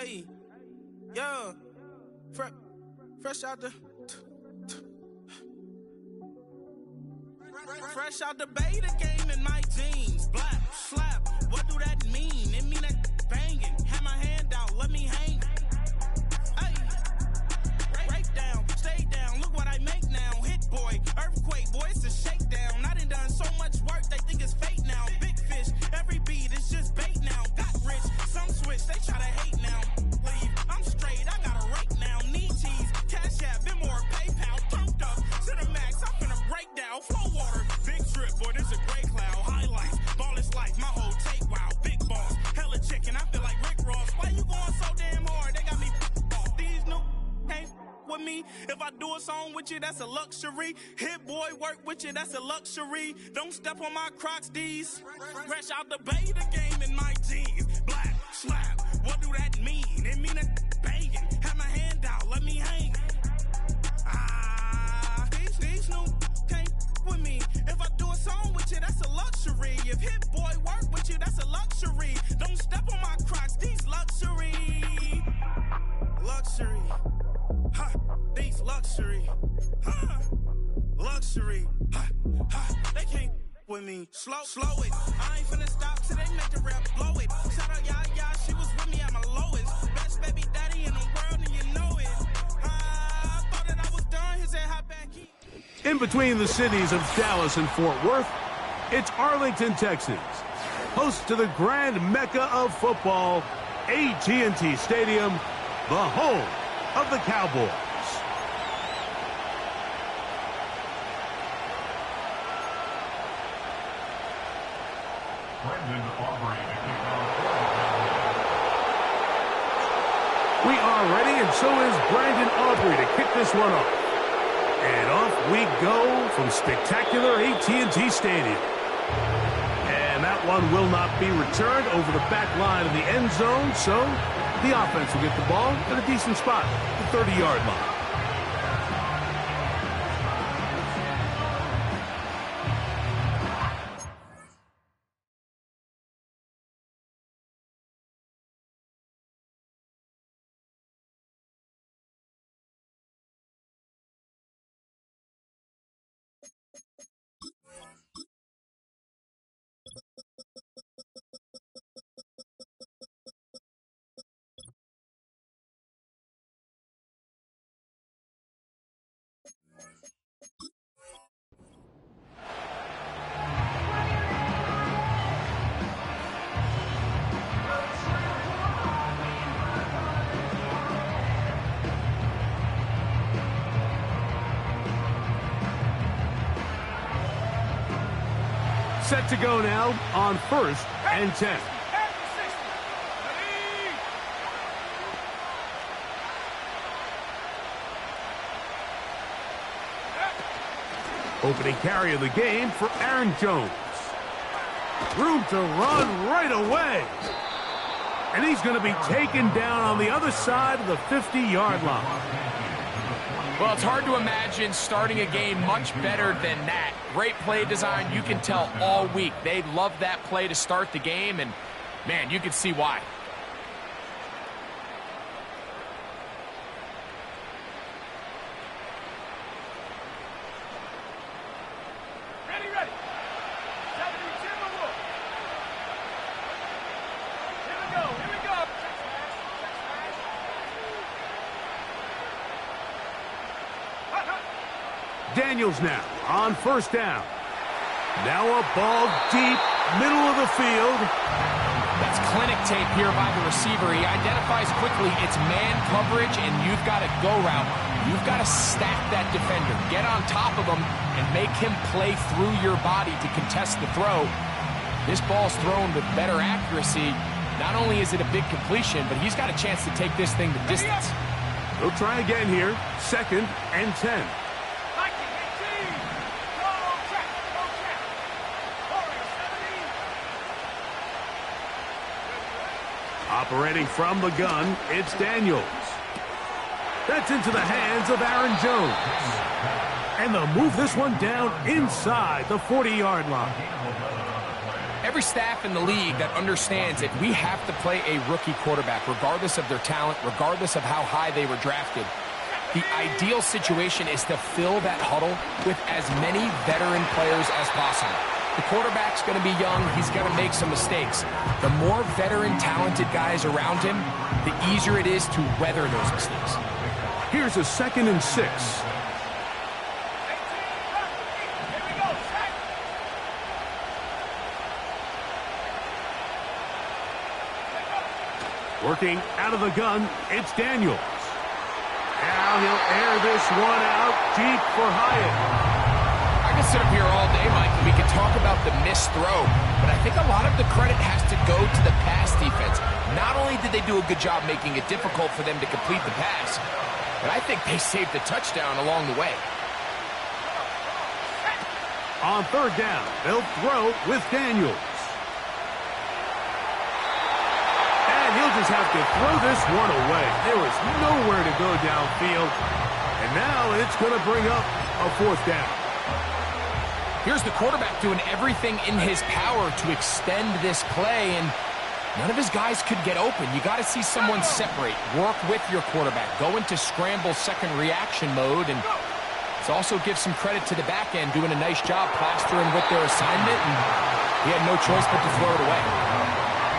Hey, yeah, fresh out the beta game in my jeans. Black, slap, what do that mean? It mean that banging. Have my hand out, let me hang. Hey, break down, stay down, look what I make now. Hit boy, earthquake, boy, it's a shakedown. I done so much work, they think it's fate now. Big fish, every beat is just bait now. Got rich, some switch, they try to hate now. Leave, I'm straight, I got a rake now. Need cheese, cash app, Venmo or PayPal. Turned up, to the max, I'm finna break down. Flow water, big trip, boy, this a gray cloud. Highlights, ball is life, my whole take, wow. Big balls, hella chicken, I feel like Rick Ross. Why you going so damn hard? They got me off. These new can't with me. If I do a song with you, that's a luxury. Hit boy, work with you, that's a luxury. Don't step on my Crocs, D's. Fresh out the beta game in my jeans. Black, slap, what do that mean? It mean that banging. Have my hand out, let me hang. These new can't with me. If I do a song with you, that's a luxury. If hit boy work with you, that's a luxury. Don't step on my Crocs, these luxury. Luxury. Ha, these luxury. Ha, luxury. Ha, ha, they can't with me. Slow it. I ain't finna stop till they make the rap blow it. Shout out Yaya, she was with me at my lowest. Best baby daddy in the world and you know it. I thought that I was done, he said hop back in. In between the cities of Dallas and Fort Worth, it's Arlington, Texas. Host to the grand mecca of football, AT&T Stadium, the home of the Cowboys. We are ready, and so is Brandon Aubrey to kick this one off. And off we go from spectacular AT&T Stadium. And that one will not be returned over the back line of the end zone, so the offense will get the ball at a decent spot, the 30-yard line. Set to go now on 1st and 10. Opening carry of the game for Aaron Jones. Room to run right away. And he's going to be taken down on the other side of the 50-yard line. Well, it's hard to imagine starting a game much better than that. Great play design. You can tell all week they love that play to start the game, and, man, you can see why. Ready. 72 Timberwolves. Here we go. Daniels now on 1st down. Now a ball deep, middle of the field. That's clinic tape here by the receiver. He identifies quickly it's man coverage, and you've got a go route. You've got to stack that defender. Get on top of him and make him play through your body to contest the throw. This ball's thrown with better accuracy. Not only is it a big completion, but he's got a chance to take this thing the distance. We'll try again here. 2nd and 10. Operating from the gun, it's Daniels. That's into the hands of Aaron Jones. And they'll move this one down inside the 40-yard line. Every staff in the league that understands that we have to play a rookie quarterback, regardless of their talent, regardless of how high they were drafted. The ideal situation is to fill that huddle with as many veteran players as possible. The quarterback's going to be young. He's going to make some mistakes. The more veteran, talented guys around him, the easier it is to weather those mistakes. Here's a 2nd and 6. Working out of the gun, it's Daniels. Now he'll air this one out deep for Hyatt. I can sit up here all day, Mike, and we can talk about the missed throw, but I think a lot of the credit has to go to the pass defense. Not only did they do a good job making it difficult for them to complete the pass, but I think they saved the touchdown along the way. On 3rd down, they'll throw with Daniels. And he'll just have to throw this one away. There was nowhere to go downfield. And now it's going to bring up a 4th down. Here's the quarterback doing everything in his power to extend this play, and none of his guys could get open. You got to see someone separate, work with your quarterback, go into scramble second reaction mode, and let's also give some credit to the back end doing a nice job plastering with their assignment, and he had no choice but to throw it away.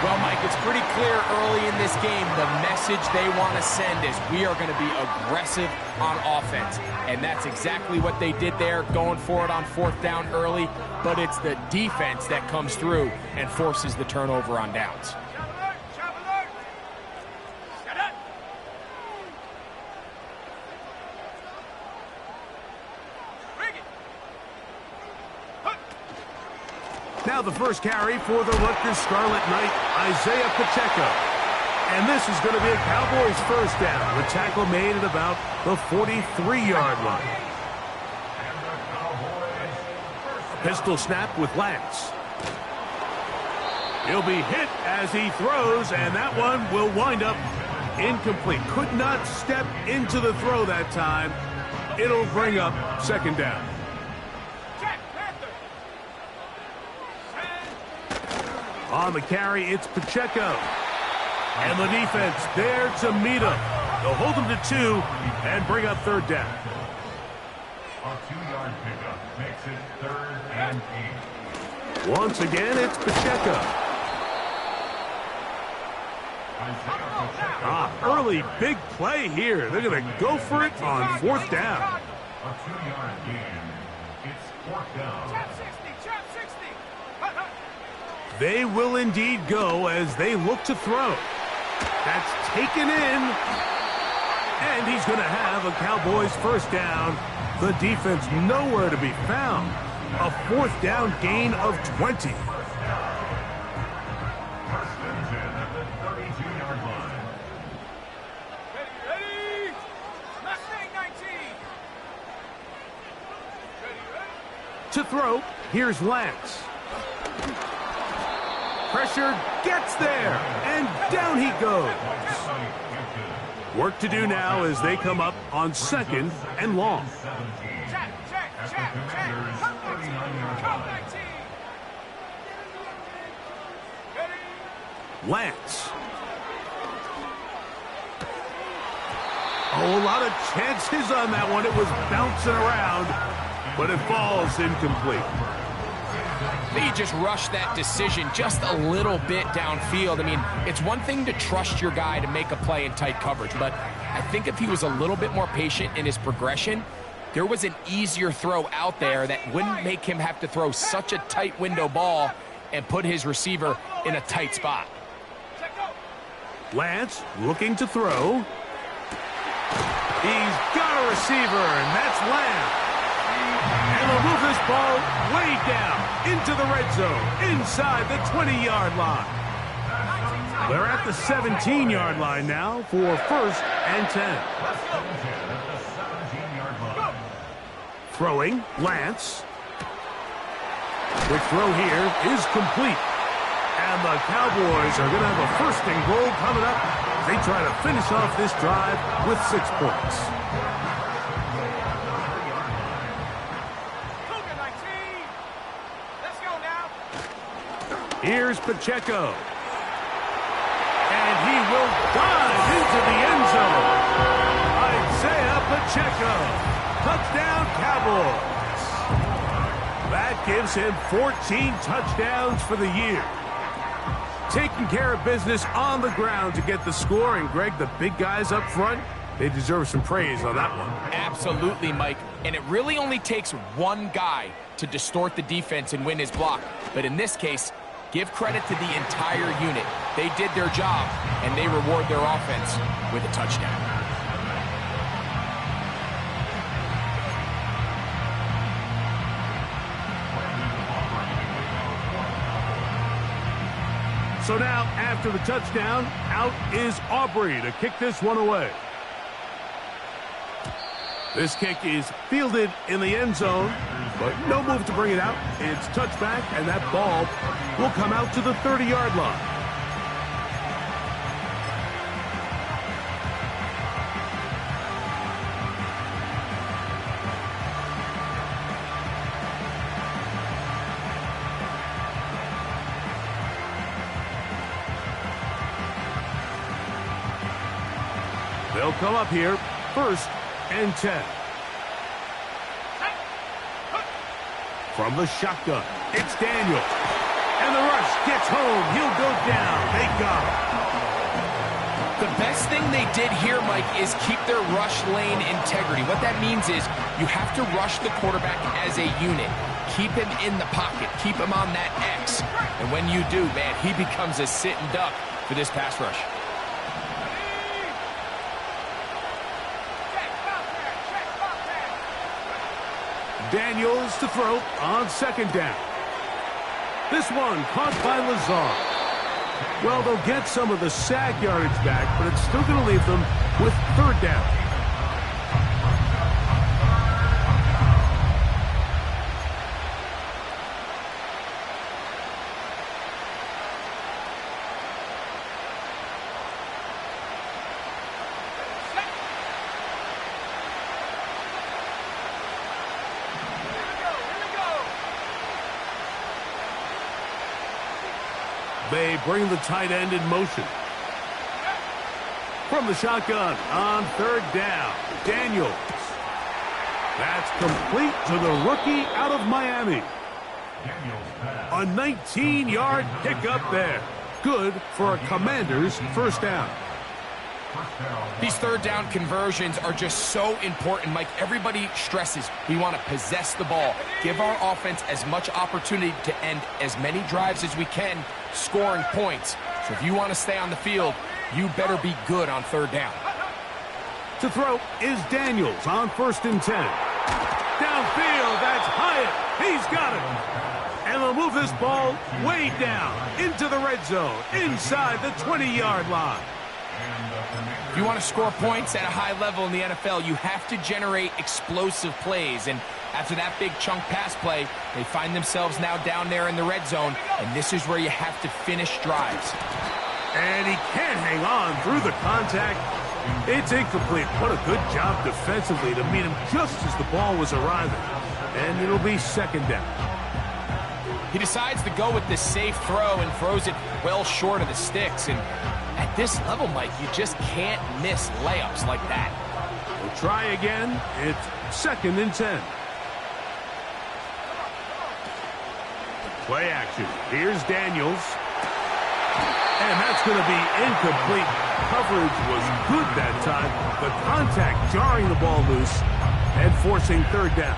Well, Mike, it's pretty clear early in this game the message they want to send is we are going to be aggressive on offense. And that's exactly what they did there, going for it on 4th down early. But it's the defense that comes through and forces the turnover on downs. Now the first carry for the Rutgers Scarlet Knight, Isaiah Pacheco. And this is going to be a Cowboys 1st down. The tackle made at about the 43-yard line. Pistol snap with Lance. He'll be hit as he throws, and that one will wind up incomplete. Could not step into the throw that time. It'll bring up 2nd down. On the carry, it's Pacheco. And the defense there to meet him. They'll hold him to 2 and bring up 3rd down. A 2-yard pickup makes it 3rd and 8. Once again, it's Pacheco. Early big play here. They're going to go for it on 4th down. A 2-yard gain. It's 4th down. They will indeed go as they look to throw. That's taken in. And he's going to have a Cowboys 1st down. The defense nowhere to be found. A 4th down gain of 20. To throw, here's Lance. Pressure gets there, and down he goes. Work to do now as they come up on 2nd and long. Lance. Oh, a lot of chances on that one. It was bouncing around, but it falls incomplete. They just rushed that decision just a little bit downfield. I mean, it's one thing to trust your guy to make a play in tight coverage, but I think if he was a little bit more patient in his progression, there was an easier throw out there that wouldn't make him have to throw such a tight window ball and put his receiver in a tight spot. Lance looking to throw. He's got a receiver, and that's Lamb. And they'll move this ball way down into the red zone, inside the 20-yard line. They're at the 17-yard line now for 1st and 10. Throwing, Lance. Quick throw here is complete. And the Cowboys are going to have a 1st and goal coming up. They try to finish off this drive with 6 points. Here's Pacheco. And he will dive into the end zone. Isaiah Pacheco. Touchdown, Cowboys. That gives him 14 touchdowns for the year. Taking care of business on the ground to get the score. And, Greg, the big guys up front, they deserve some praise on that one. Absolutely, Mike. And it really only takes one guy to distort the defense and win his block. But in this case, give credit to the entire unit. They did their job, and they reward their offense with a touchdown. So now, after the touchdown, out is Aubrey to kick this one away. This kick is fielded in the end zone, but no move to bring it out. It's touchback, and that ball will come out to the 30-yard line. They'll come up here, 1st and 10. From the shotgun, it's Daniel. And the rush gets home. He'll go down. They got him. The best thing they did here, Mike, is keep their rush lane integrity. What that means is you have to rush the quarterback as a unit. Keep him in the pocket. Keep him on that X. And when you do, man, he becomes a sitting duck for this pass rush. Daniels to throw on 2nd down. This one caught by Lazard. Well, they'll get some of the sack yardage back, but it's still going to leave them with 3rd down. They bring the tight end in motion. From the shotgun on 3rd down, Daniels. That's complete to the rookie out of Miami. A 19-yard pickup there. Good for a Commander's 1st down. These 3rd down conversions are just so important, Mike. Everybody stresses we want to possess the ball, give our offense as much opportunity to end as many drives as we can, scoring points. So if you want to stay on the field, you better be good on 3rd down. To throw is Daniels on 1st and 10. Downfield, that's Hyatt. He's got it. And they'll move this ball way down into the red zone, inside the 20-yard line. If you want to score points at a high level in the NFL, you have to generate explosive plays. And after that big chunk pass play, they find themselves now down there in the red zone. And this is where you have to finish drives. And he can't hang on through the contact. It's incomplete. What a good job defensively to meet him just as the ball was arriving. And it'll be 2nd down. He decides to go with the safe throw and throws it well short of the sticks. And at this level, Mike, you just can't miss layups like that. We'll try again. It's 2nd and 10. Play action. Here's Daniels. And that's going to be incomplete. Coverage was good that time. The contact jarring the ball loose and forcing 3rd down.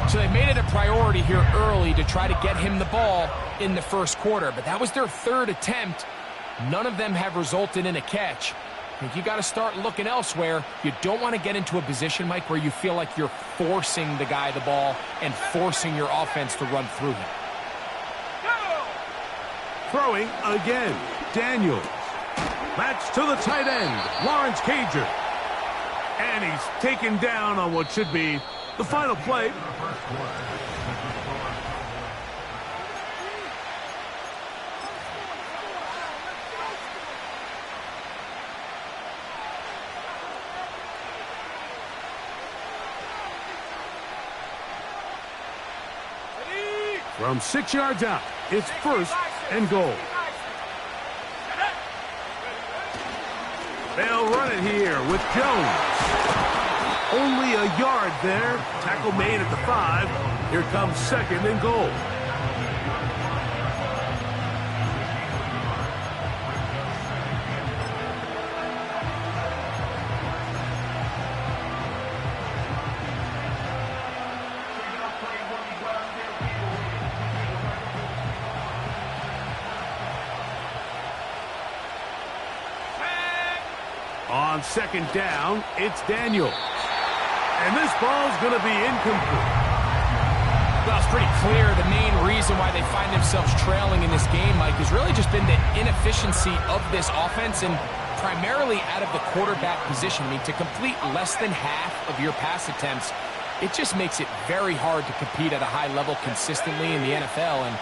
So they made it a priority here early to try to get him the ball in the 1st quarter. But that was their 3rd attempt. None of them have resulted in a catch. I think you got to start looking elsewhere. You don't want to get into a position, Mike, where you feel like you're forcing the guy the ball and forcing your offense to run through him. Throwing again, Daniels. That's to the tight end, Lawrence Cager. And he's taken down on what should be the final play. From 6 yards out, It's first and goal. They'll run it here with Jones. Only a yard there. Tackle made at the 5. Here comes second and goal. On second down, it's Daniels. And this ball's going to be incomplete. Well, it's pretty clear the main reason why they find themselves trailing in this game, Mike, has really just been the inefficiency of this offense and primarily out of the quarterback position. I mean, to complete less than half of your pass attempts, it just makes it very hard to compete at a high level consistently in the NFL. And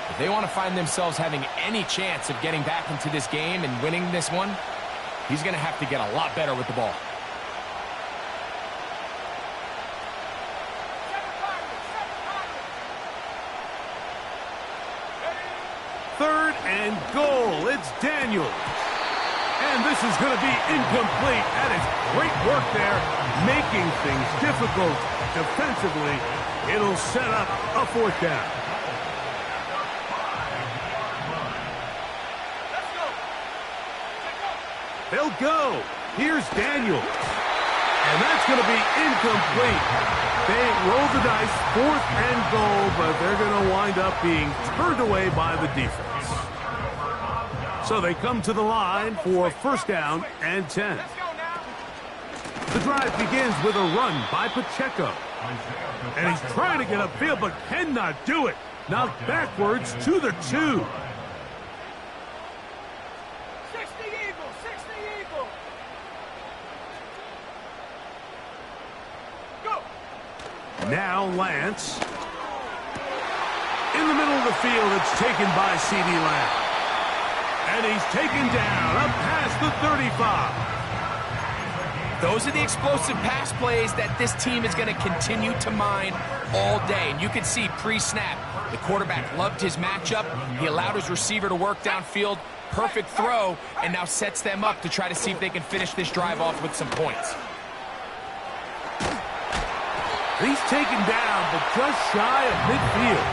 if they want to find themselves having any chance of getting back into this game and winning this one, he's going to have to get a lot better with the ball. Third and goal. It's Daniels. And this is going to be incomplete. That is great work there, making things difficult defensively. It'll set up a fourth down. They'll go. Here's Daniels. And that's going to be incomplete. They roll the dice, fourth and goal, but they're going to wind up being turned away by the defense. So they come to the line for first down and 10. The drive begins with a run by Pacheco. And he's trying to get upfield, but cannot do it. Knocked backwards to the 2. Now Lance. In the middle of the field, it's taken by C.D. Lamb. And he's taken down up past the 35. Those are the explosive pass plays that this team is going to continue to mine all day. And you can see pre-snap, the quarterback loved his matchup. He allowed his receiver to work downfield. Perfect throw, and now sets them up to try to see if they can finish this drive off with some points. He's taken down, but just shy of midfield.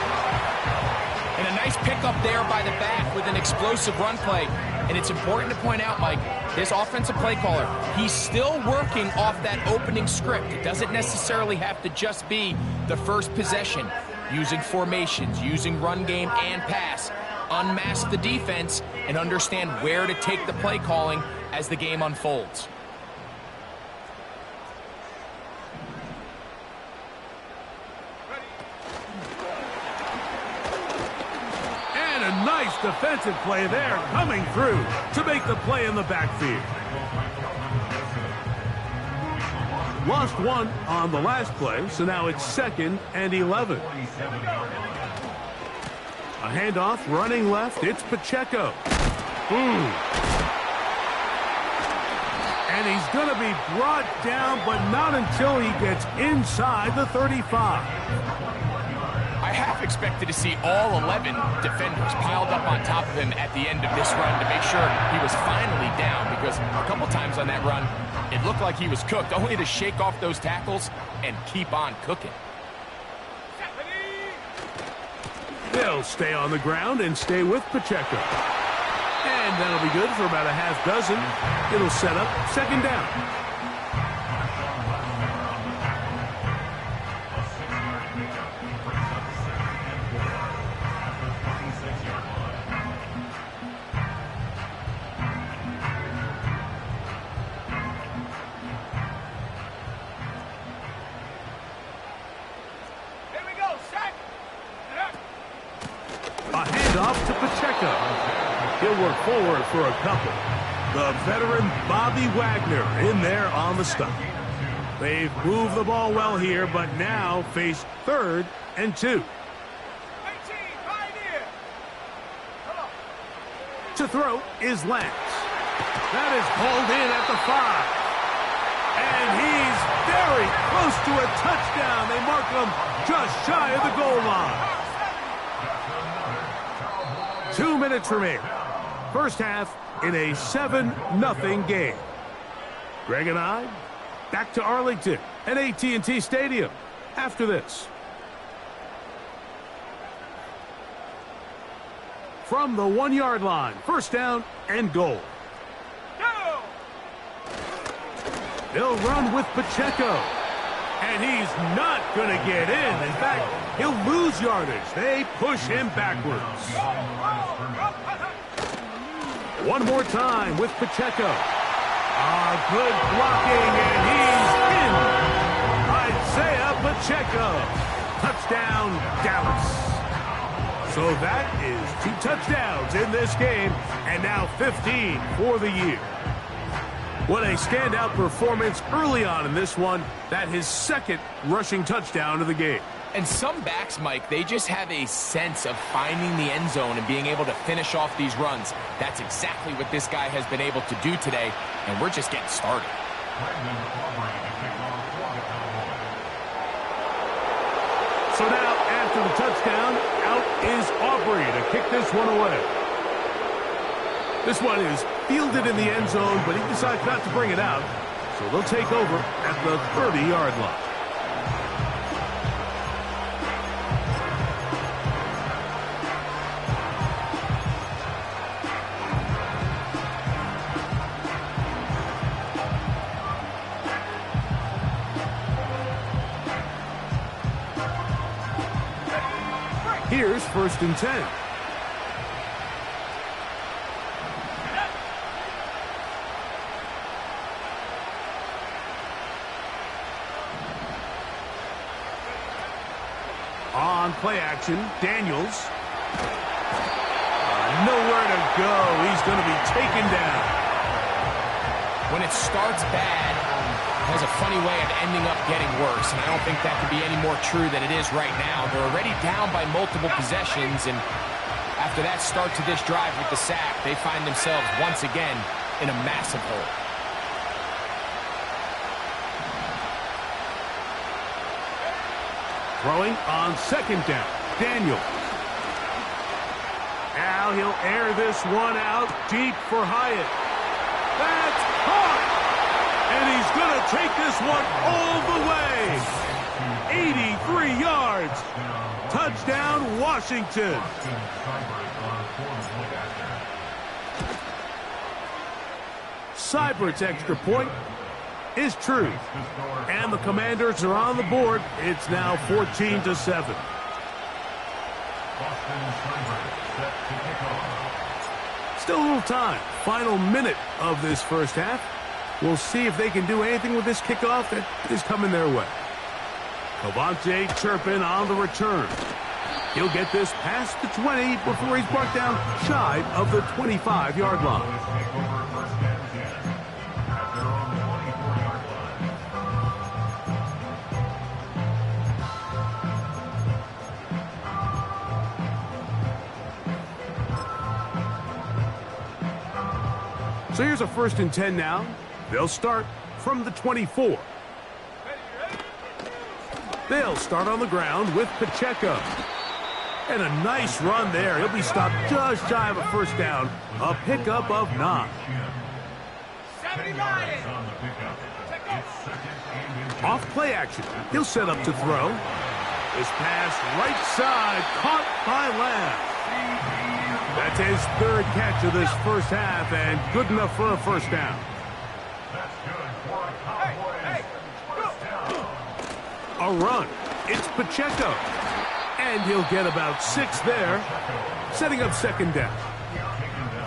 And a nice pickup there by the back with an explosive run play. And it's important to point out, Mike, this offensive play caller, he's still working off that opening script. It doesn't necessarily have to just be the first possession. Using formations, using run game and pass. Unmask the defense and understand where to take the play calling as the game unfolds. A nice defensive play there coming through to make the play in the backfield. Lost one on the last play, so now it's second and 11. A handoff running left. It's Pacheco. And he's going to be brought down, but not until he gets inside the 35. I half expected to see all 11 defenders piled up on top of him at the end of this run to make sure he was finally down, because a couple times on that run, it looked like he was cooked, only to shake off those tackles and keep on cooking. They'll stay on the ground and stay with Pacheco. And that'll be good for about a half dozen. It'll set up second down. A handoff to Pacheco. He'll work forward for a couple. The veteran Bobby Wagner in there on the stop. They've moved the ball well here, but now face third and 2. To throw is Lance. That is hauled in at the 5. And he's very close to a touchdown. They mark him just shy of the goal line. 2 minutes remaining. First half in a 7-0 game. Greg and I back to Arlington at AT&T Stadium after this. From the 1-yard line, first down and goal. Go! They'll run with Pacheco. And he's not going to get in. In fact, he'll lose yardage. They push him backwards. One more time with Pacheco. Good blocking, and he's in. Isaiah Pacheco. Touchdown, Dallas. So that is 2 touchdowns in this game, and now 15 for the year. What a standout performance early on in this one. That his second rushing touchdown of the game. And some backs, Mike, they just have a sense of finding the end zone and being able to finish off these runs. That's exactly what this guy has been able to do today, and we're just getting started. So now, after the touchdown, out is Aubrey to kick this one away. This one is fielded in the end zone, but he decides not to bring it out. So they'll take over at the 30-yard line. Here's 1st and 10. On play action, Daniels. Nowhere to go. He's going to be taken down. When it starts bad, it has a funny way of ending up getting worse, and I don't think that could be any more true than it is right now. They're already down by multiple possessions, and after that start to this drive with the sack, they find themselves once again in a massive hole. Throwing on 2nd down, Daniel. Now he'll air this one out deep for Hyatt. That's caught! And he's going to take this one all the way. 83 yards. Touchdown, Washington. Seibert's extra point is true. And the Commanders are on the board. It's now 14-7. Still a little time. Final minute of this first half. We'll see if they can do anything with this kickoff that is coming their way. Cavante Turpin on the return. He'll get this past the 20 before he's brought down shy of the 25-yard line. So here's a 1st and 10 now. They'll start from the 24. They'll start on the ground with Pacheco. And a nice run there. He'll be stopped just shy of a 1st down. A pickup of 9. Off play action. He'll set up to throw. This pass right side caught by Lamb. That's his 3rd catch of this first half, and good enough for a 1st down. A run. It's Pacheco. And he'll get about 6 there, setting up 2nd down.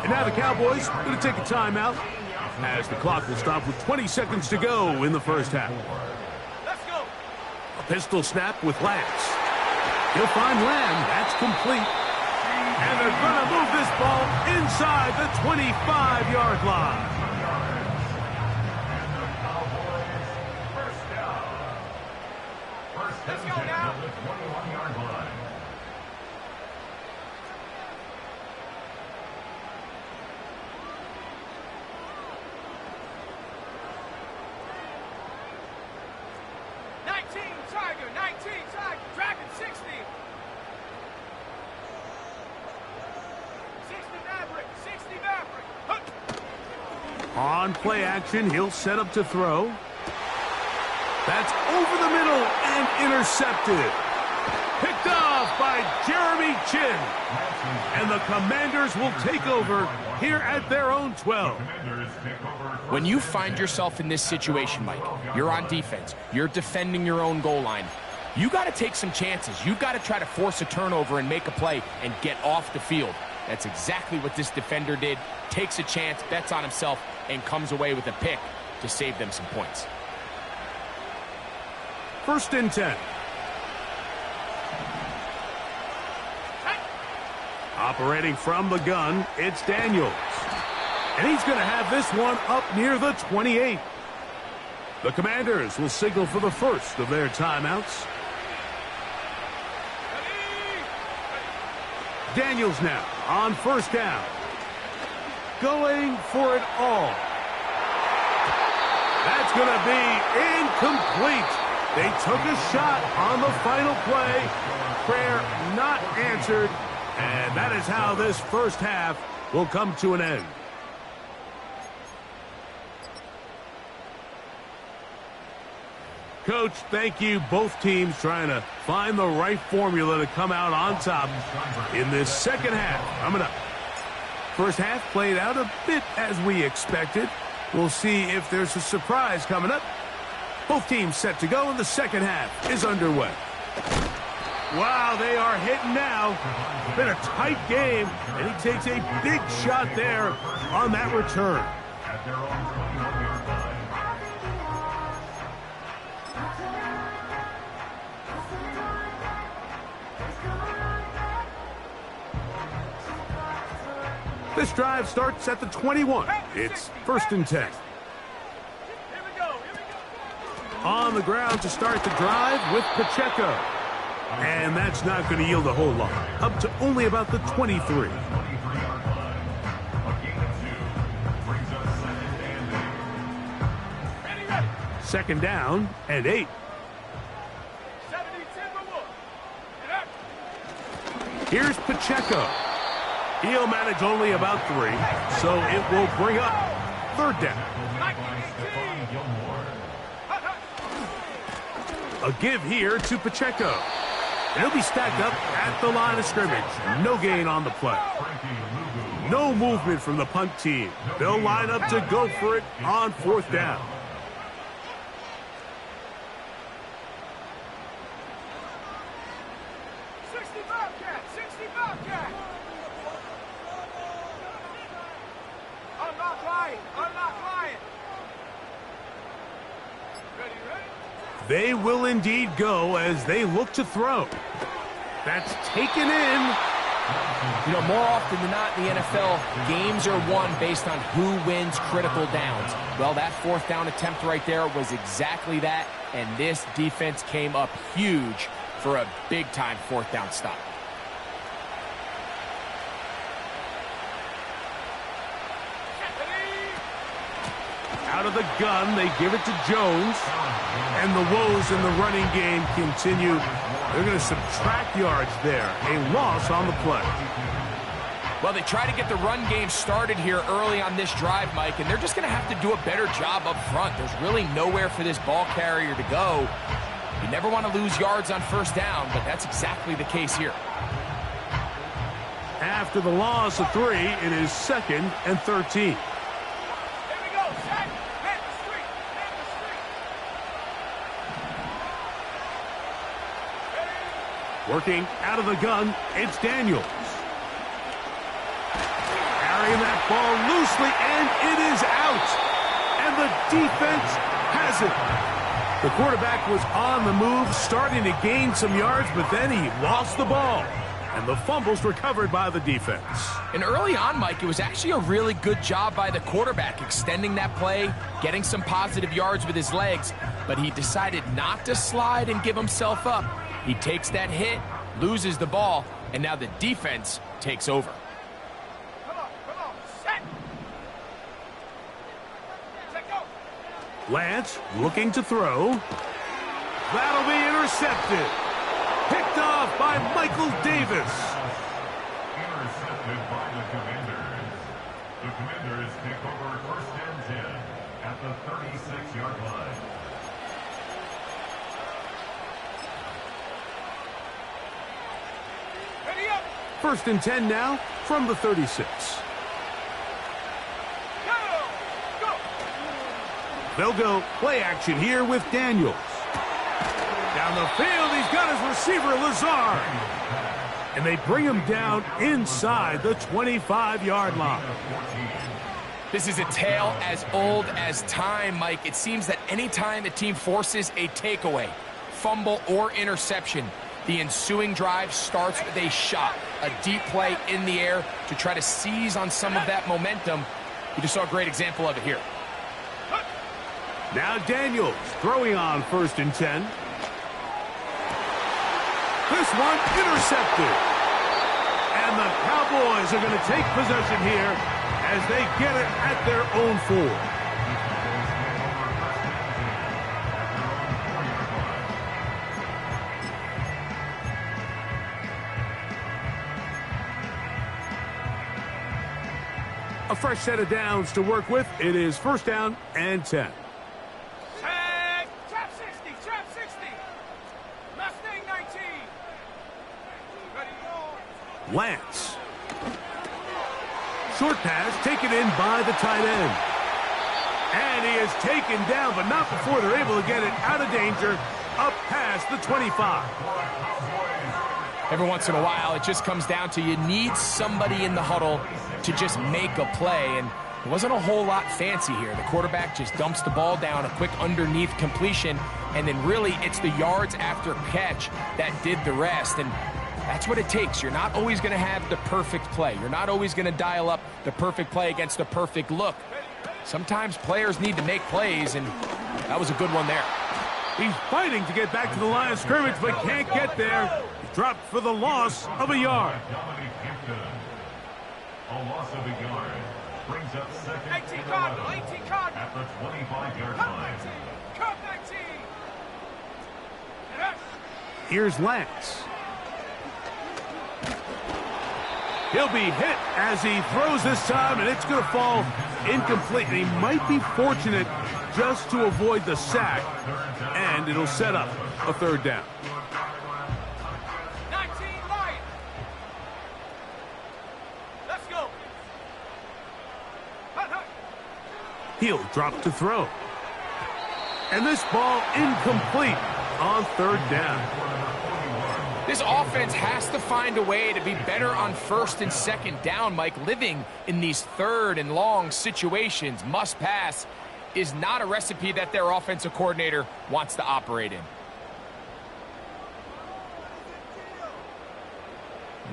And now the Cowboys are going to take a timeout as the clock will stop with 20 seconds to go in the first half. Let's go. A pistol snap with Lance. He'll find Lamb. That's complete. And they're going to move this ball inside the 25-yard line. Let's go now. Tiger, 19, Tiger, Dragon 60. On play action, he'll set up to throw. That's over the middle and intercepted. Picked off by Jeremy Chin. And the Commanders will take over here at their own 12. When you find yourself in this situation, Mike, you're on defense, you're defending your own goal line, you got to take some chances. You got to try to force a turnover and make a play and get off the field. That's exactly what this defender did. Takes a chance, bets on himself, and comes away with a pick to save them some points. 1st and 10. Operating from the gun, it's Daniels. And he's going to have this one up near the 28. The Commanders will signal for the first of their timeouts. Daniels now on 1st down. Going for it all. That's going to be incomplete. They took a shot on the final play. Prayer not answered. And that is how this first half will come to an end. Coach, thank you. Both teams trying to find the right formula to come out on top in this second half. Coming up. First half played out a bit as we expected. We'll see if there's a surprise coming up. Both teams set to go, and the second half is underway. Wow, they are hitting now. Been a tight game, and he takes a big shot there on that return. This drive starts at the 21. It's 1st and 10. On the ground to start the drive with Pacheco. And that's not going to yield a whole lot. Up to only about the 23. Second down and 8. Here's Pacheco. He'll manage only about 3, so it will bring up 3rd down. A give here to Pacheco. He'll be stacked up at the line of scrimmage. No gain on the play. No movement from the punt team. They'll line up to go for it on 4th down. They will indeed go as they look to throw. That's taken in. You know, more often than not in the NFL, games are won based on who wins critical downs. Well, that 4th down attempt right there was exactly that, and this defense came up huge for a big-time 4th down stop. Out of the gun, they give it to Jones. And the woes in the running game continue. They're going to subtract yards there. A loss on the play. Well, they try to get the run game started here early on this drive, Mike, and they're just going to have to do a better job up front. There's really nowhere for this ball carrier to go. You never want to lose yards on 1st down, but that's exactly the case here. After the loss of 3, it is 2nd and 13. Working out of the gun, it's Daniels. Carrying that ball loosely, and it is out. And the defense has it. The quarterback was on the move, starting to gain some yards, but then he lost the ball. And the fumble's recovered by the defense. And early on, Mike, it was actually a really good job by the quarterback, extending that play, getting some positive yards with his legs, but he decided not to slide and give himself up. He takes that hit, loses the ball, and now the defense takes over. Come on, set. Set, go. Lance looking to throw. That'll be intercepted. Picked off by Michael Davis. Intercepted by the Commanders. The Commanders take over 1st and 10 at the 36-yard line. Ready up. 1st and 10 now from the 36. Go. They'll go play action here with Daniels. Down the field, he's got his receiver, Lazard. And they bring him down inside the 25-yard line. This is a tale as old as time, Mike. It seems that any time the team forces a takeaway, fumble, or interception, the ensuing drive starts with a shot, a deep play in the air to try to seize on some of that momentum. We just saw a great example of it here. Now Daniels throwing on 1st and 10. This one intercepted. And the Cowboys are going to take possession here as they get it at their own 4. A fresh set of downs to work with. It is 1st down and 10. Tag. Trap 60. Trap 60. Mustang 19. Ready, go. Lance. Short pass taken in by the tight end. And he is taken down, but not before they're able to get it out of danger, up past the 25. Every once in a while, it just comes down to you need somebody in the huddle to just make a play, and it wasn't a whole lot fancy here. The quarterback just dumps the ball down, a quick underneath completion, and then really it's the yards after catch that did the rest, and that's what it takes. You're not always going to have the perfect play. You're not always going to dial up the perfect play against the perfect look. Sometimes players need to make plays, and that was a good one there. He's fighting to get back to the line of scrimmage, but can't get there. Dropped for the loss of a yard. A loss of a yard brings up 2nd 18 and Cardinal. 11 18 Cardinal. at the 25-yard Cut line. 19. Cut 19. Yes. Here's Lance. He'll be hit as he throws this time, and it's going to fall incomplete. And he might be fortunate just to avoid the sack, and it'll set up a 3rd down. 19 Lion. Let's go. Hut. He'll drop to throw. And this ball incomplete on 3rd down. This offense has to find a way to be better on 1st and 2nd down, Mike. Living in these 3rd and long situations, must pass, is not a recipe that their offensive coordinator wants to operate in.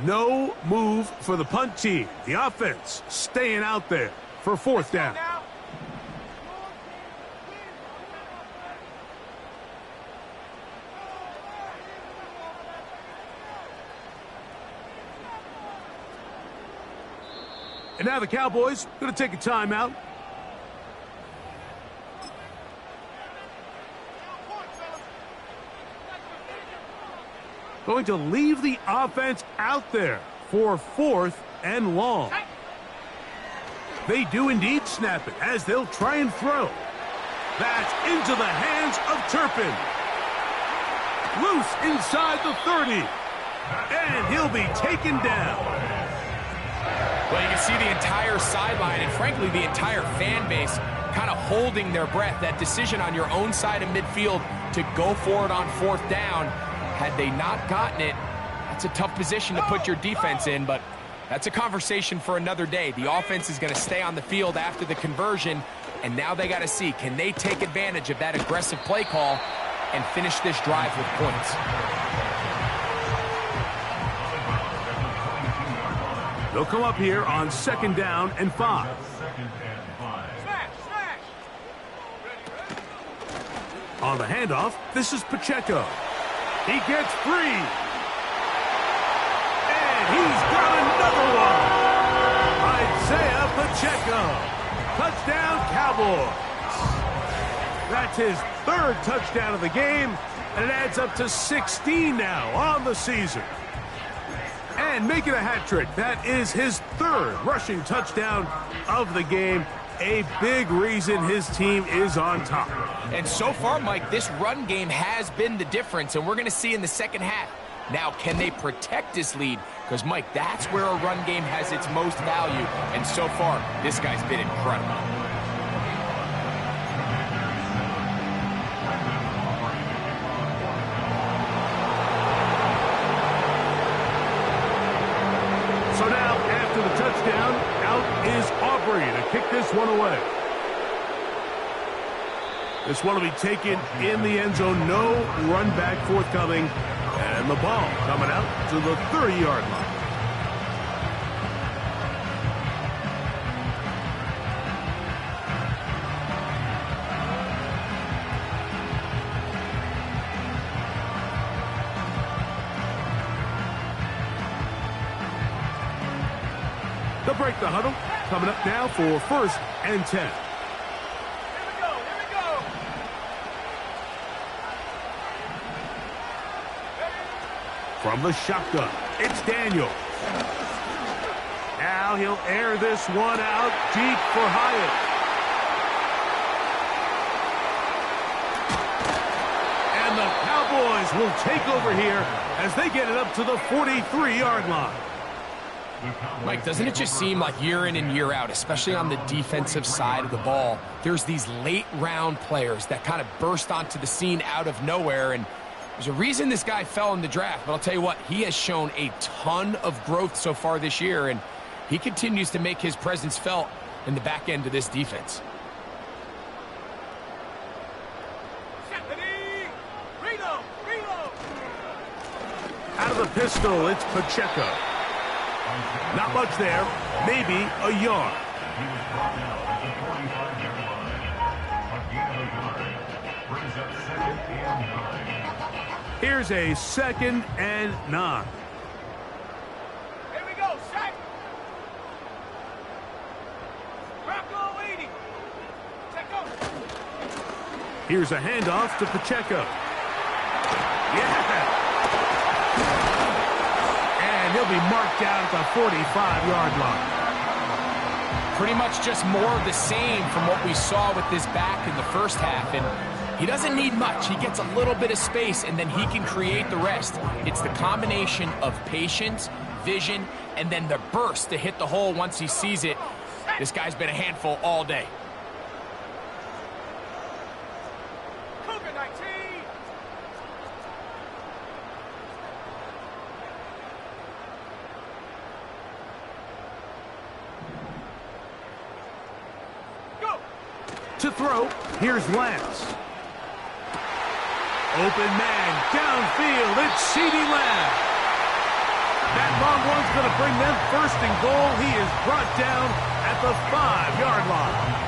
No move for the punt team. The offense staying out there for 4th down. Now. And now the Cowboys going to take a timeout. Going to leave the offense out there for 4th and long. They do indeed snap it as they'll try and throw. That's into the hands of Turpin. Loose inside the 30. And he'll be taken down. Well, you can see the entire sideline and, frankly, the entire fan base kind of holding their breath. That decision on your own side of midfield to go for it on 4th down, had they not gotten it, that's a tough position to put your defense in, but that's a conversation for another day. The offense is going to stay on the field after the conversion, and now they got to see, can they take advantage of that aggressive play call and finish this drive with points? They'll come up here on 2nd down and 5. Smash. On the handoff, this is Pacheco. He gets free. And he's got another one. Isaiah Pacheco. Touchdown, Cowboys. That's his 3rd touchdown of the game, and it adds up to 16 now on the season. And making a hat trick. That is his third rushing touchdown of the game. A big reason his team is on top. And so far, Mike, this run game has been the difference, and we're going to see in the second half. Now, can they protect this lead? Because, Mike, that's where a run game has its most value. And so far, this guy's been incredible. So now, after the touchdown, out is Aubrey to kick this one away. This one will be taken in the end zone. No run back forthcoming. And the ball coming out to the 30-yard line. They'll break the huddle. Coming up now for 1st and 10. Here we go. From the shotgun, it's Daniel. Now he'll air this one out deep for Hyatt. And the Cowboys will take over here as they get it up to the 43-yard line. Mike, doesn't it just seem like year in and year out, especially on the defensive side of the ball, there's these late-round players that kind of burst onto the scene out of nowhere, and there's a reason this guy fell in the draft, but I'll tell you what, he has shown a ton of growth so far this year, and he continues to make his presence felt in the back end of this defense. Reload. Out of the pistol, it's Pacheco. Not much there, maybe a yard. He was brought down at the 45-yard line. A gain of a yard brings up 2nd and 9. Here's a 2nd and 9. Here we go, set. Rocco 80. Check. Here's a handoff to Pacheco. Yeah! And he'll be marked down at the 45-yard line. Pretty much just more of the same from what we saw with this back in the first half, and he doesn't need much. He gets a little bit of space, and then he can create the rest. It's the combination of patience, vision, and then the burst to hit the hole once he sees it. This guy's been a handful all day. Cougar 19. Go. To throw, here's Lance. Open man, downfield, it's CeeDee Lamb. That long one's going to bring them 1st and goal. He is brought down at the 5-yard line.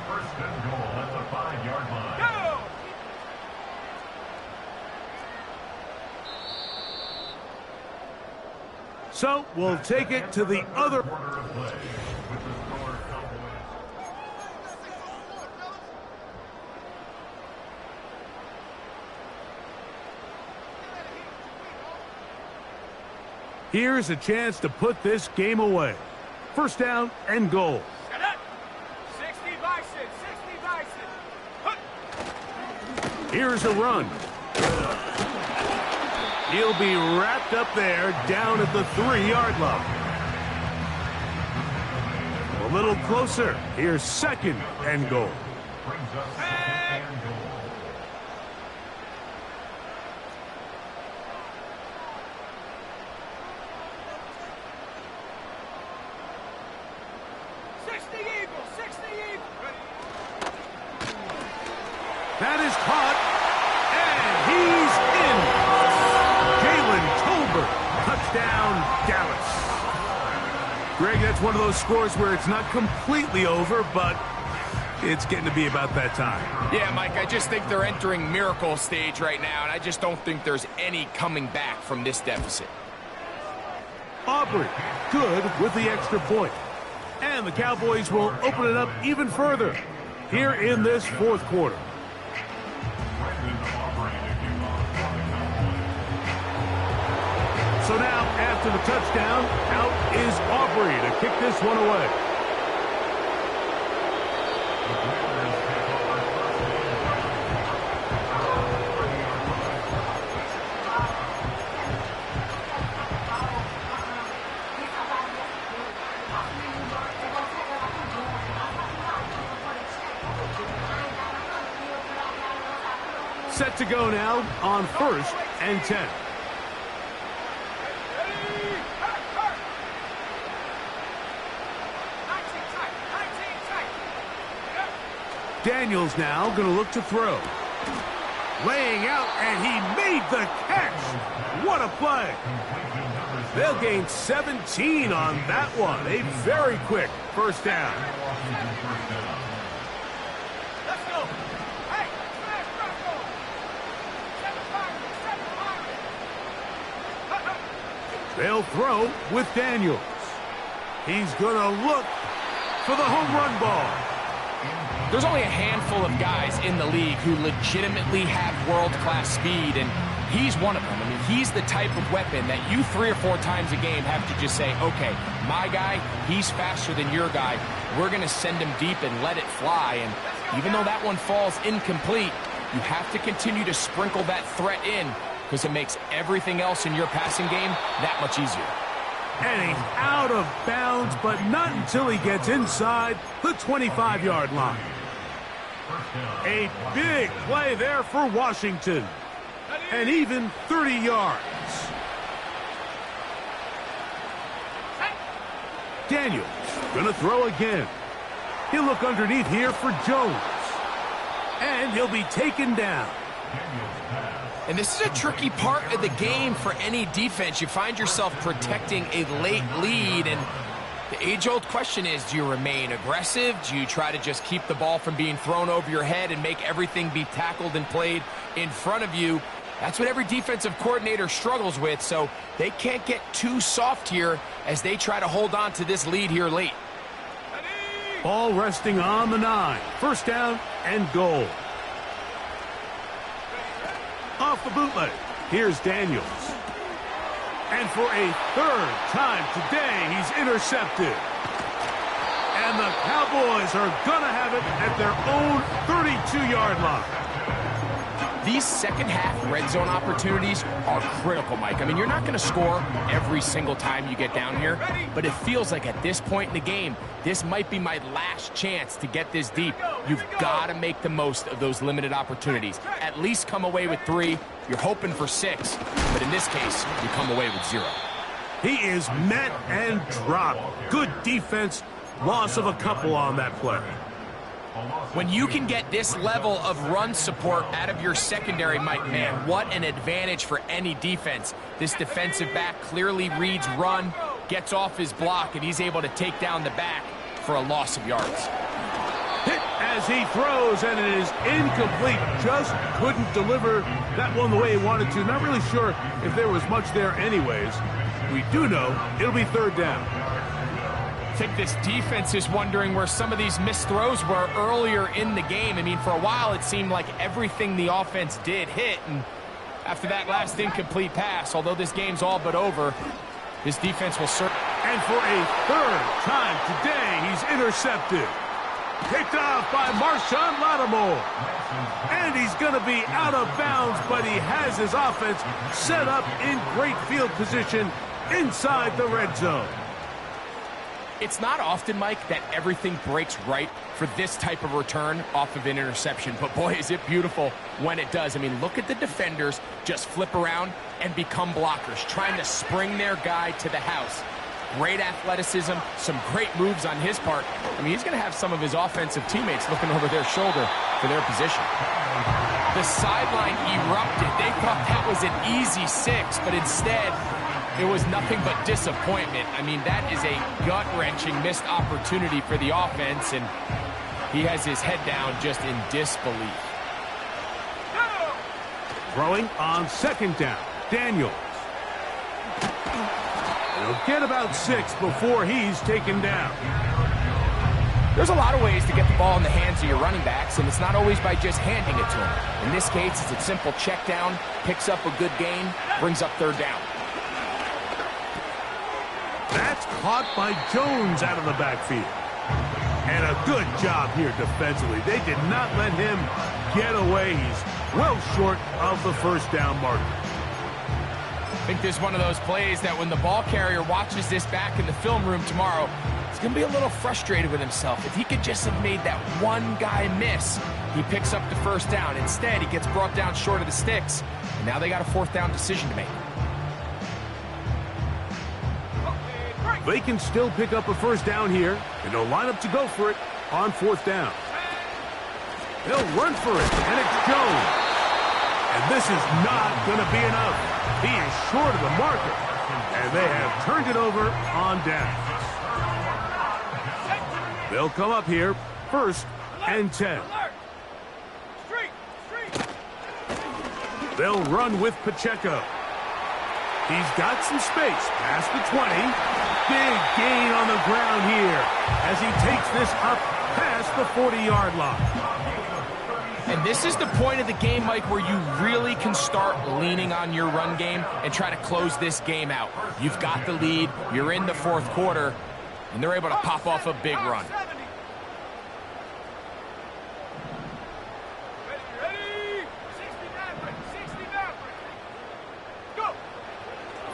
First and goal at the 5-yard line. Go. So we'll take it to the other. Quarter of play with the score Cowboys. Here's a chance to put this game away. 1st down and goal. Set up. 60 Bison. 60 Bison. Here's a run. He'll be wrapped up there down at the 3-yard line. A little closer. Here's 2nd and goal. Brings up 2nd and goal. That is caught, and he's in. Jalen Tolbert, touchdown, Dallas. Greg, that's one of those scores where it's not completely over, but it's getting to be about that time. Yeah, Mike, I just think they're entering miracle stage right now, and I just don't think there's any coming back from this deficit. Aubrey, good with the extra point. And the Cowboys will open it up even further here in this 4th quarter. Brendan Aubrey to kick off So now, after the touchdown, out is Aubrey to kick this one away. Set to go now on 1st and 10. Daniels now going to look to throw. Laying out, and he made the catch. What a play. They'll gain 17 on that one. A very quick first down. Let's go. Hey, They'll throw with Daniels. He's going to look for the home run ball. There's only a handful of guys in the league who legitimately have world-class speed, and he's one of them. I mean, he's the type of weapon that you 3 or 4 times a game have to just say, okay, my guy, he's faster than your guy. We're going to send him deep and let it fly. And even though that one falls incomplete, you have to continue to sprinkle that threat in because it makes everything else in your passing game that much easier. And he's out of bounds, but not until he gets inside the 25-yard line. A big play there for Washington. And even 30 yards. Daniels gonna throw again. He'll look underneath here for Jones. And he'll be taken down. And this is a tricky part of the game for any defense. You find yourself protecting a late lead, and the age-old question is, do you remain aggressive? Do you try to just keep the ball from being thrown over your head and make everything be tackled and played in front of you? That's what every defensive coordinator struggles with, so they can't get too soft here as they try to hold on to this lead here late. Ball resting on the 9. First down and goal. Off the bootleg, here's Daniels. And for a 3rd time today, he's intercepted. And the Cowboys are going to have it at their own 32-yard line. These second-half red zone opportunities are critical, Mike. I mean, you're not going to score every single time you get down here, but it feels like at this point in the game, this might be my last chance to get this deep. You've got to make the most of those limited opportunities. At least come away with 3. You're hoping for 6, but in this case, you come away with 0. He is met and dropped. Good defense. Loss of a couple on that play. When you can get this level of run support out of your secondary, Mike, man, what an advantage for any defense. This defensive back clearly reads run, gets off his block, and he's able to take down the back for a loss of yards. Hit as he throws, and it is incomplete. Just couldn't deliver that one the way he wanted to. Not really sure if there was much there anyways. We do know it'll be 3rd down. I think this defense is wondering where some of these missed throws were earlier in the game. I mean, for a while, it seemed like everything the offense did hit, and after that last incomplete pass, although this game's all but over, this defense will serve. And for a 3rd time today, he's intercepted. Picked off by Marshawn Lattimore. And he's going to be out of bounds, but he has his offense set up in great field position inside the red zone. It's not often, Mike, that everything breaks right for this type of return off of an interception. But, boy, is it beautiful when it does. I mean, look at the defenders just flip around and become blockers, trying to spring their guy to the house. Great athleticism, some great moves on his part. I mean, he's going to have some of his offensive teammates looking over their shoulder for their position. The sideline erupted. They thought that was an easy 6, but instead it was nothing but disappointment. I mean, that is a gut-wrenching missed opportunity for the offense, and he has his head down just in disbelief. Throwing on 2nd down, Daniels. He'll get about 6 before he's taken down. There's a lot of ways to get the ball in the hands of your running backs, and it's not always by just handing it to them. In this case, it's a simple check down, picks up a good gain, brings up 3rd down. That's caught by Jones out of the backfield. And a good job here defensively. They did not let him get away. He's well short of the first down marker. I think this is one of those plays that when the ball carrier watches this back in the film room tomorrow, he's going to be a little frustrated with himself. If he could just have made that one guy miss, he picks up the first down. Instead, he gets brought down short of the sticks. And now they got a fourth down decision to make. They can still pick up a first down here, and they'll line up to go for it on fourth down. They'll run for it, and it's Jones. And this is not going to be enough. He is short of the marker, and they have turned it over on down. They'll come up here, 1st and 10. They'll run with Pacheco. He's got some space past the 20. Big gain on the ground here as he takes this up past the 40-yard line. And this is the point of the game, Mike, where you really can start leaning on your run game and try to close this game out. You've got the lead, you're in the fourth quarter, and they're able to pop off a big run.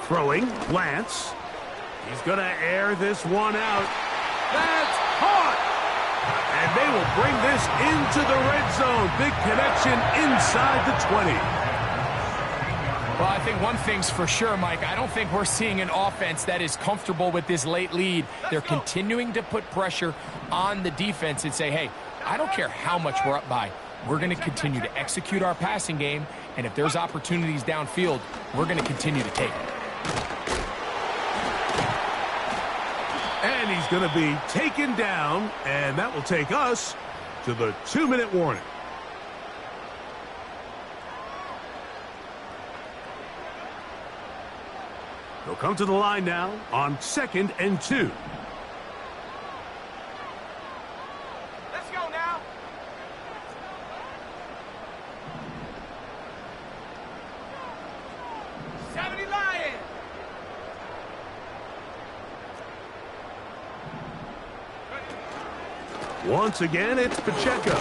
Throwing, Lance. He's going to air this one out. That's caught! And they will bring this into the red zone. Big connection inside the 20. Well, I think one thing's for sure, Mike. I don't think we're seeing an offense that is comfortable with this late lead. They're continuing to put pressure on the defense and say, hey, I don't care how much we're up by. We're going to continue to execute our passing game, and if there's opportunities downfield, we're going to continue to take it. And he's going to be taken down, and that will take us to the 2-minute warning. They'll come to the line now on 2nd and 2. Let's go now. Lions. Once again, it's Pacheco.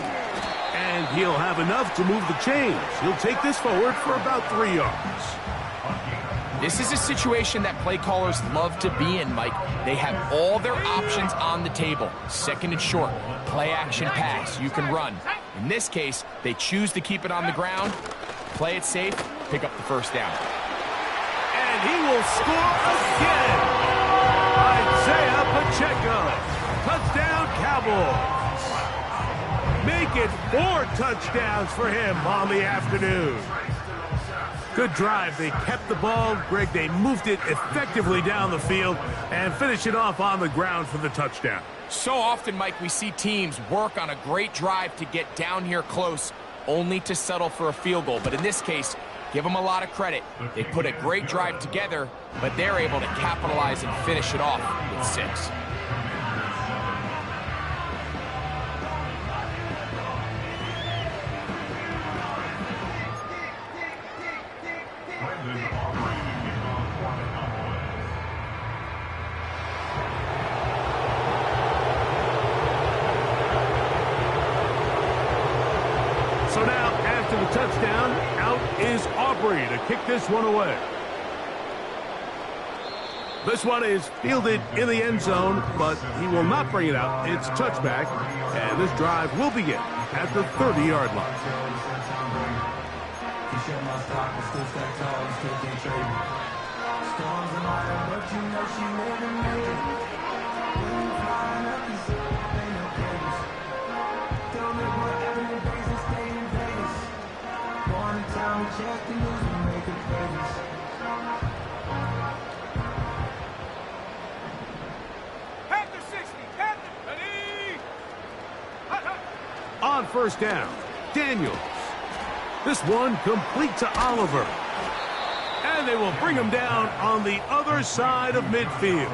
And he'll have enough to move the chains. He'll take this forward for about 3 yards. This is a situation that play callers love to be in, Mike. They have all their options on the table. 2nd and short, play action pass, you can run. In this case, they choose to keep it on the ground, play it safe, pick up the first down. And he will score again. Isaiah Pacheco. Touchdown, Cowboys. Make it 4 touchdowns for him on the afternoon. Good drive. They kept the ball. Greg, they moved it effectively down the field and finished it off on the ground for the touchdown. So often, Mike, we see teams work on a great drive to get down here close, only to settle for a field goal. But in this case, give them a lot of credit. They put a great drive together, but they're able to capitalize and finish it off with 6. So now, after the touchdown, out is Aubrey to kick this one away. This one is fielded in the end zone, but he will not bring it out. It's touchback, and this drive will begin at the 30-yard line. On first down, Daniels. This one complete to Oliver. And they will bring him down on the other side of midfield.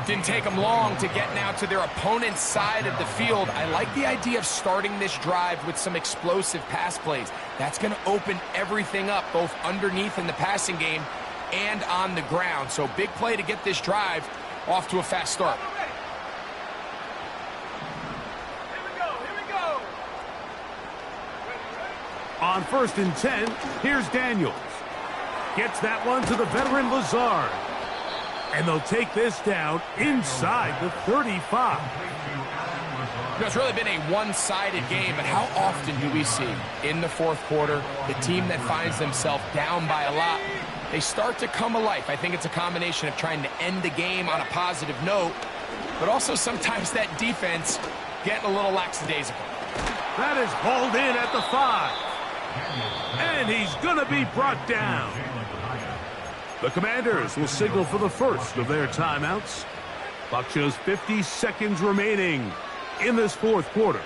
Didn't take them long to get now to their opponent's side of the field. I like the idea of starting this drive with some explosive pass plays. That's going to open everything up, both underneath in the passing game and on the ground. So big play to get this drive off to a fast start. On 1st and 10, here's Daniels. Gets that one to the veteran Lazard. And they'll take this down inside the 35. It's really been a one-sided game, but how often do we see in the fourth quarter the team that finds themselves down by a lot, they start to come alive? I think it's a combination of trying to end the game on a positive note, but also sometimes that defense getting a little lackadaisical. That is hauled in at the 5. And he's going to be brought down. The Commanders will signal for the first of their timeouts. Clock shows 50 seconds remaining in this fourth quarter.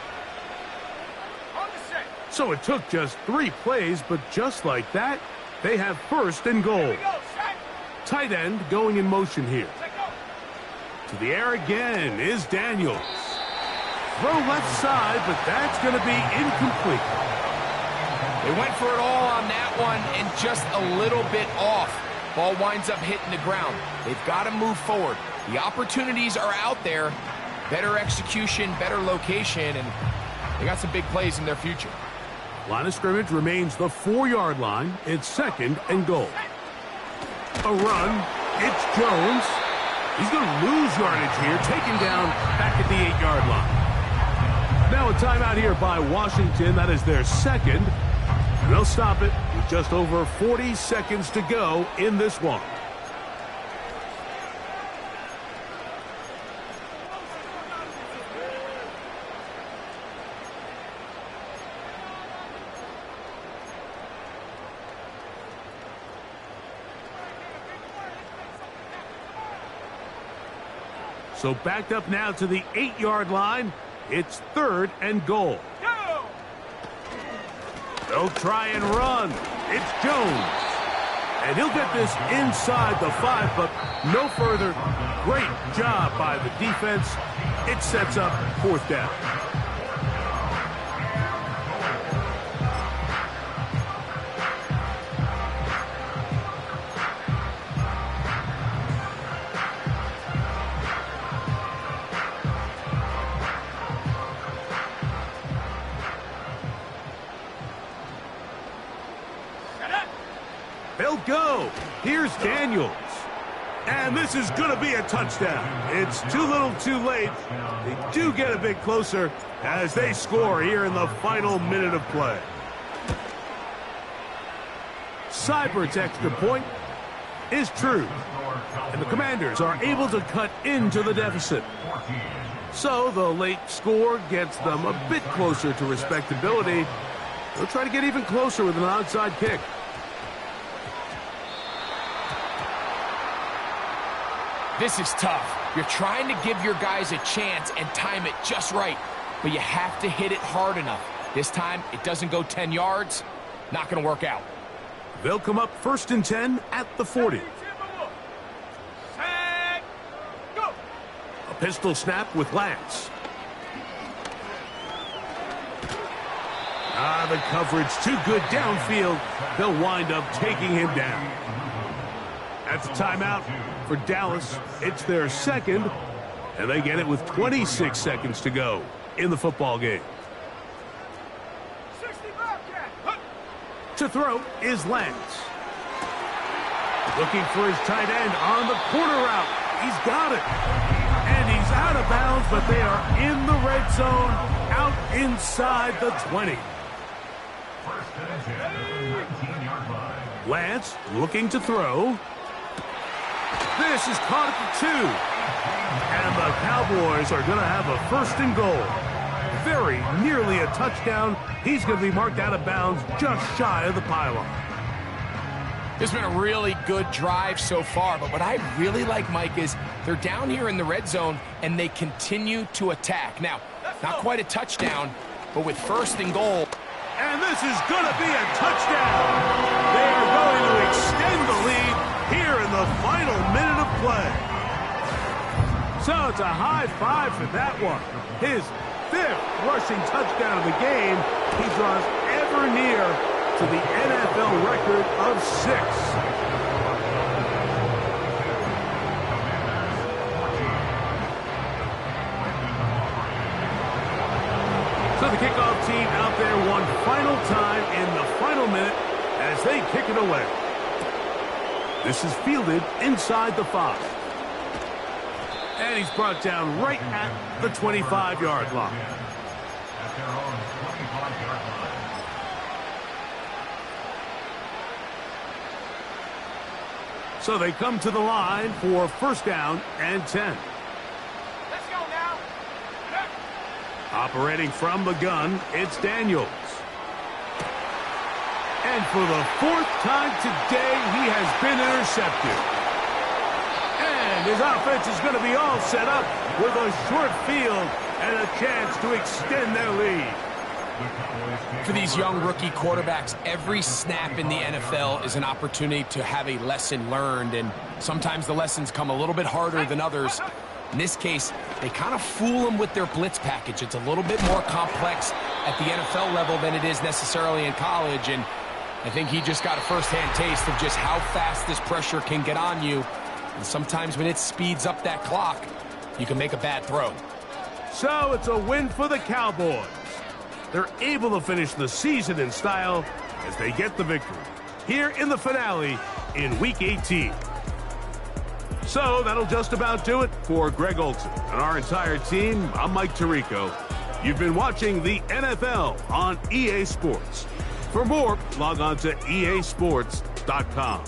So it took just 3 plays, but just like that, they have 1st and goal. Tight end going in motion here. To the air again is Daniels. Throw left side, but that's going to be incomplete. They went for it all on that one and just a little bit off. Ball winds up hitting the ground. They've got to move forward. The opportunities are out there. Better execution, better location, and they got some big plays in their future. Line of scrimmage remains the 4-yard line. It's 2nd and goal. A run. It's Jones. He's going to lose yardage here, taken down back at the 8-yard line. Now a timeout here by Washington. That is their 2nd. And they'll stop it with just over 40 seconds to go in this one. So backed up now to the 8-yard line. It's 3rd and goal. They'll try and run. It's Jones. And he'll get this inside the 5, but no further. Great job by the defense. It sets up 4th down. They'll go. Here's Daniels. And this is going to be a touchdown. It's too little too late. They do get a bit closer as they score here in the final minute of play. Seibert's extra point is true. And the Commanders are able to cut into the deficit. So the late score gets them a bit closer to respectability. They'll try to get even closer with an onside kick. This is tough. You're trying to give your guys a chance and time it just right, but you have to hit it hard enough. This time, it doesn't go 10 yards. Not going to work out. They'll come up 1st and 10 at the 40. A pistol snap with Lance. The coverage too good downfield. They'll wind up taking him down. That's a timeout for Dallas. It's their 2nd, and they get it with 26 seconds to go in the football game. To throw is Lance. Looking for his tight end on the corner route. He's got it. And he's out of bounds, but they are in the red zone, out inside the 20. Lance looking to throw. This is caught at the 2. And the Cowboys are going to have a 1st and goal. Very nearly a touchdown. He's going to be marked out of bounds just shy of the pylon. This has been a really good drive so far, but what I really like, Mike, is they're down here in the red zone, and they continue to attack. Now, not quite a touchdown, but with 1st and goal. And this is going to be a touchdown. They are going to extend the lead here in the final minute of play. So it's a high 5 for that one. His 5th rushing touchdown of the game. He draws ever near to the NFL record of 6. as they kick it away. This is fielded inside the 5. And he's brought down right at the 25-yard line. At their own 25-yard line. So they come to the line for first down and 10. Let's go now. Operating from the gun, it's Daniels. And for the 4th time today, he has been intercepted. And his offense is going to be all set up with a short field and a chance to extend their lead. For these young rookie quarterbacks, every snap in the NFL is an opportunity to have a lesson learned, and sometimes the lessons come a little bit harder than others. In this case, they kind of fool them with their blitz package. It's a little bit more complex at the NFL level than it is necessarily in college, and I think he just got a first-hand taste of just how fast this pressure can get on you, and sometimes when it speeds up that clock, you can make a bad throw. So it's a win for the Cowboys. They're able to finish the season in style as they get the victory here in the finale in Week 18. So that'll just about do it for Greg Olson and our entire team. I'm Mike Tirico. You've been watching the NFL on EA Sports. For more, log on to easports.com.